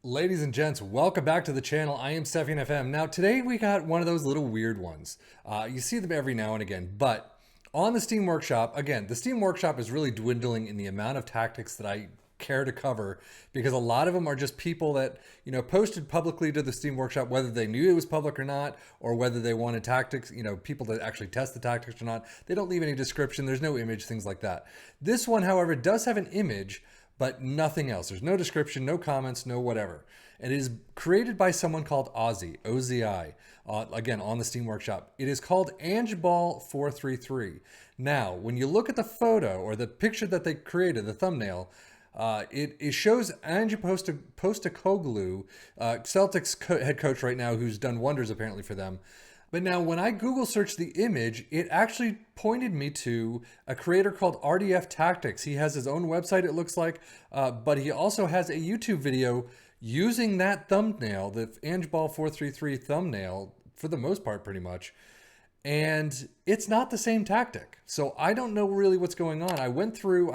Ladies and gents, welcome back to the channel. I am Stefan FM. Now, today we got one of those little weird ones. You see them every now and again, but on the Steam Workshop, again, the Steam Workshop is really dwindling in the amount of tactics that I care to cover, because a lot of them are just people that, posted publicly to the Steam Workshop, whether they knew it was public or not, or whether they wanted tactics, people that actually test the tactics or not. They don't leave any description. There's no image, things like that. This one, however, does have an image, but nothing else. There's no description, no comments, no whatever. And it is created by someone called Ozzy, O-Z-I, again, on the Steam Workshop. It is called AngeBall 433. Now, when you look at the photo or the picture that they created, the thumbnail, it shows Ange Postecoglou, Celtic's head coach right now, who's done wonders apparently for them. But now when I Google searched the image, it actually pointed me to a creator called RDF Tactics. He has his own website, it looks like, but he also has a YouTube video using that thumbnail, the AngeBall 433 thumbnail, for the most part, pretty much. And it's not the same tactic. So I don't know really what's going on. I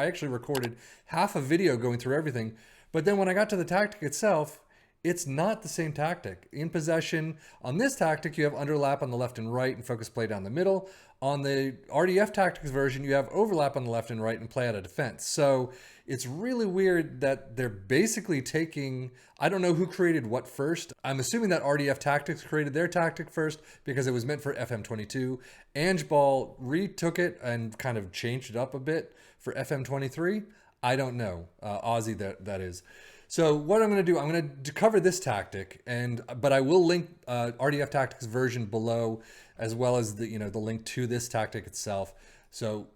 actually recorded half a video going through everything. But then when I got to the tactic itself, it's not the same tactic. In possession, on this tactic, you have underlap on the left and right and focus play down the middle. On the RDF Tactics version, you have overlap on the left and right and play out of defense. So it's really weird that they're basically taking, I don't know who created what first. I'm assuming that RDF Tactics created their tactic first because it was meant for FM22. AngeBall retook it and kind of changed it up a bit for FM23. I don't know. Aussie, that is. So what I'm going to do, I'm going to cover this tactic, but I will link RDF Tactics version below, as well as the link to this tactic itself. So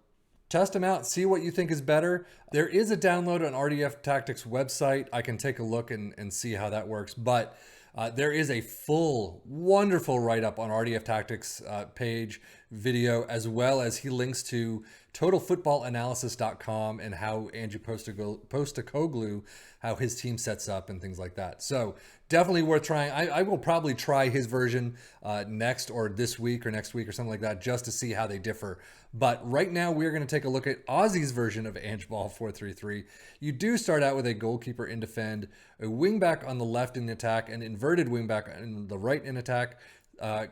test them out, see what you think is better. There is a download on RDF Tactics website. I can take a look and see how that works, but there is a full, wonderful write-up on RDF Tactics page, video, as well as he links to totalfootballanalysis.com and how Ange Postecoglou, how his team sets up and things like that. So definitely worth trying. I will probably try his version next or this week or next week or something like that, just to see how they differ. But right now we're going to take a look at Aussie's version of AngeBall 433. You do start out with a goalkeeper in defend, a wingback on the left in attack, an inverted wingback on the right in attack.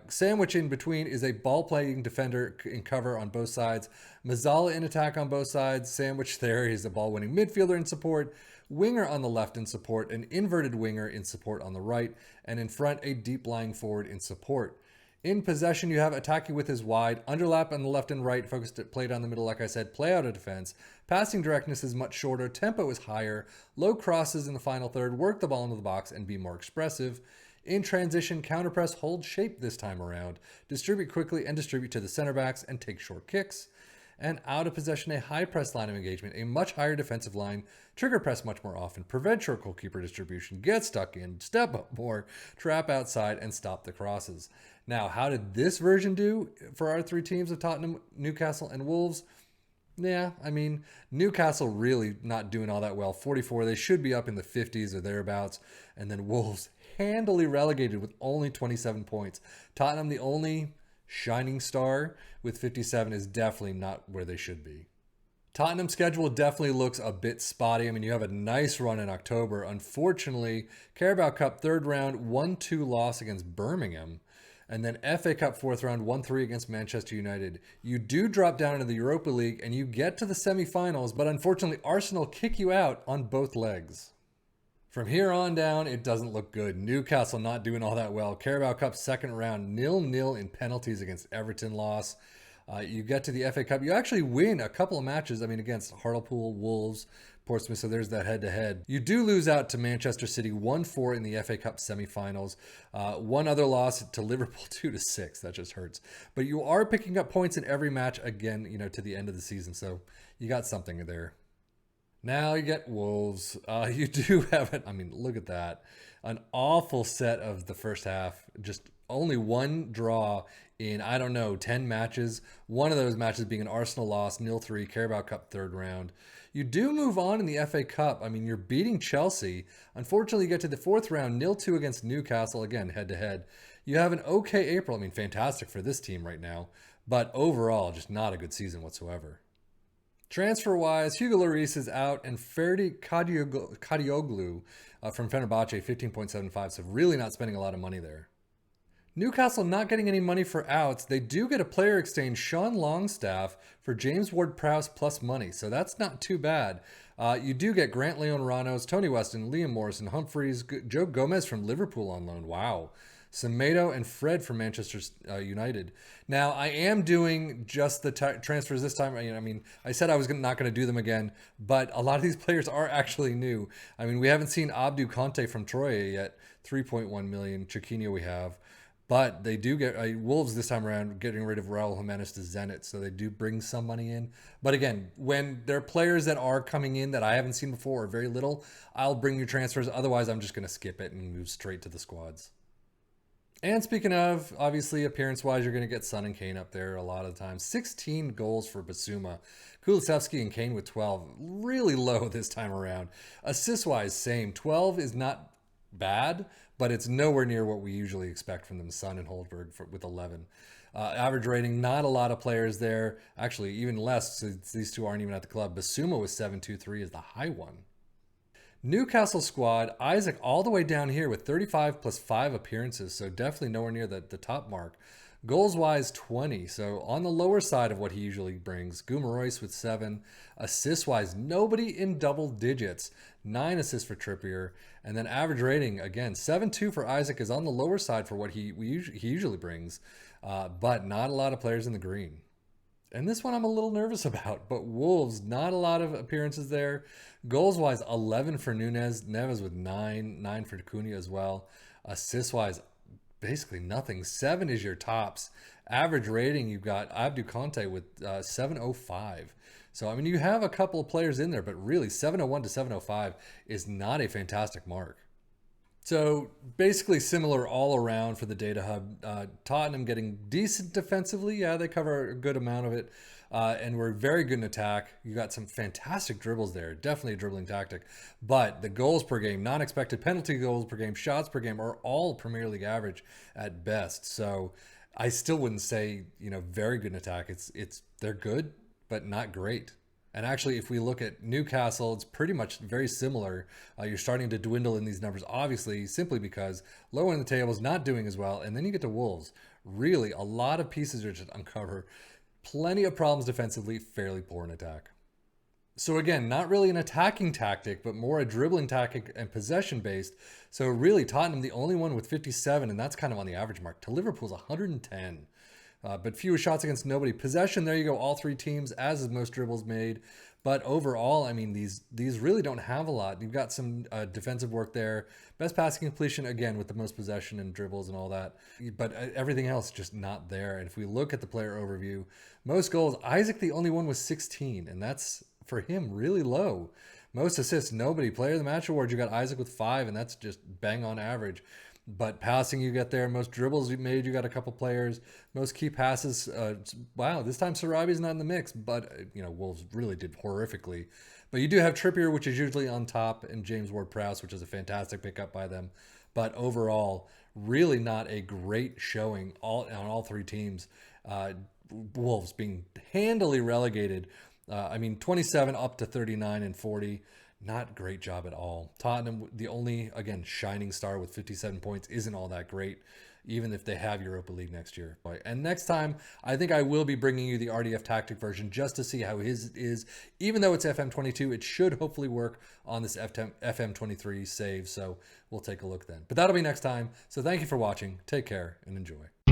Sandwich in between is a ball-playing defender in cover on both sides. Mazzala in attack on both sides. Sandwich there is a ball-winning midfielder in support. Winger on the left in support. An inverted winger in support on the right. And in front, a deep-lying forward in support. In possession, you have attacking with his wide. Underlap on the left and right. Focused at play down the middle, like I said. Play out of defense. Passing directness is much shorter. Tempo is higher. Low crosses in the final third. Work the ball into the box and be more expressive. In transition, counterpress, hold shape this time around. Distribute quickly and distribute to the center backs and take short kicks. And out of possession, a high press line of engagement, a much higher defensive line, trigger press much more often, prevent short goalkeeper distribution, get stuck in, step up more, trap outside, and stop the crosses. Now, how did this version do for our three teams of Tottenham, Newcastle, and Wolves? Yeah, I mean, Newcastle really not doing all that well. 44, they should be up in the 50s or thereabouts. And then Wolves handily relegated with only 27 points. Tottenham, the only shining star with 57, is definitely not where they should be. Tottenham's schedule definitely looks a bit spotty. I mean, you have a nice run in October. Unfortunately, Carabao Cup third round, 1-2 loss against Birmingham. And then FA Cup fourth round, 1-3 against Manchester United. You do drop down into the Europa League and you get to the semifinals, but unfortunately Arsenal kick you out on both legs. From here on down, it doesn't look good. Newcastle not doing all that well. Carabao Cup second round, 0-0 in penalties against Everton loss. You get to the FA Cup. You actually win a couple of matches, against Hartlepool, Wolves, Portsmouth, so there's that head-to-head. You do lose out to Manchester City 1-4 in the FA Cup semifinals. One other loss to Liverpool 2-6. That just hurts. But you are picking up points in every match again, to the end of the season, so you got something there. Now you get Wolves. You do have it. Look at that. An awful set of the first half. Just only one draw in, 10 matches. One of those matches being an Arsenal loss, 0-3, Carabao Cup third round. You do move on in the FA Cup. You're beating Chelsea. Unfortunately, you get to the fourth round, 0-2 against Newcastle, again, head-to-head. You have an okay April. Fantastic for this team right now. But overall, just not a good season whatsoever. Transfer-wise, Hugo Lloris is out, and Ferdi Kadioglu from Fenerbahce, 15.75, so really not spending a lot of money there. Newcastle not getting any money for outs. They do get a player exchange, Sean Longstaff, for James Ward-Prowse plus money, so that's not too bad. You do get Grant Leon-Ranos, Tony Weston, Liam Morrison, Humphreys, Joe Gomez from Liverpool on loan. Wow. Semedo and Fred from Manchester United. Now, I am doing just the transfers this time. I mean, I said I was not going to do them again, but a lot of these players are actually new. I mean, we haven't seen Abdou Conte from Troyes yet, 3.1 million. Chiquinho we have. But they do get Wolves this time around, getting rid of Raul Jimenez to Zenit, so they do bring some money in. But again, when there are players that are coming in that I haven't seen before or very little, I'll bring you transfers. Otherwise, I'm just going to skip it and move straight to the squads. And speaking of, obviously, appearance-wise, you're going to get Son and Kane up there a lot of the time. 16 goals for Basuma. Kulusevski and Kane with 12. Really low this time around. Assist-wise, same. 12 is not bad, but it's nowhere near what we usually expect from them. Son and Holdberg with 11. Average rating, not a lot of players there. Actually, even less, since these two aren't even at the club. Basuma with 7.23 is the high one. Newcastle squad, Isaac all the way down here with 35 plus 5 appearances, so definitely nowhere near the top mark. Goals-wise, 20, so on the lower side of what he usually brings. Guimaraes with 7. Assists-wise, nobody in double digits. 9 assists for Trippier. And then average rating, again, 7.2 for Isaac is on the lower side for what he usually brings, but not a lot of players in the green. And this one I'm a little nervous about, but Wolves, not a lot of appearances there. Goals-wise, 11 for Neves with 9, 9 for Cunha as well. Assists-wise, basically nothing. 7 is your tops. Average rating, you've got Abdou Conte with 7.05. So, I mean, you have a couple of players in there, but really 7.01 to 7.05 is not a fantastic mark. So basically similar all around for the data hub. Tottenham getting decent defensively. Yeah, they cover a good amount of it. And we're very good in attack. You got some fantastic dribbles there. Definitely a dribbling tactic. But the goals per game, non-expected penalty goals per game, shots per game are all Premier League average at best. So I still wouldn't say, very good in attack. They're good, but not great. And actually, if we look at Newcastle, it's pretty much very similar. You're starting to dwindle in these numbers, obviously, simply because lower in the table is not doing as well. And then you get to Wolves. Really, a lot of pieces are just uncovered. Plenty of problems defensively, fairly poor in attack. So again, not really an attacking tactic, but more a dribbling tactic and possession-based. So really, Tottenham, the only one with 57, and that's kind of on the average mark. To Liverpool's 110. But fewer shots against nobody. Possession, there you go, all three teams, as is most dribbles made. But overall, I mean, these really don't have a lot. You've got some defensive work there. Best passing completion, again, with the most possession and dribbles and all that. But everything else just not there. And if we look at the player overview, most goals, Isaac the only one with 16. And that's, for him, really low. Most assists, nobody. Player of the Match Award, you got Isaac with 5, and that's just bang on average. But passing you get there, most dribbles you made, you got a couple players. Most key passes, wow, this time Sarabi's not in the mix, but Wolves really did horrifically. But you do have Trippier, which is usually on top, and James Ward-Prowse, which is a fantastic pickup by them. But overall, really not a great showing on all three teams. Wolves being handily relegated. 27 up to 39 and 40. Not great job at all. Tottenham, the only, again, shining star with 57 points, isn't all that great, even if they have Europa League next year. And next time, I think I will be bringing you the RDF tactic version just to see how his is. Even though it's FM22, it should hopefully work on this FM23 save. So we'll take a look then. But that'll be next time. So thank you for watching. Take care and enjoy.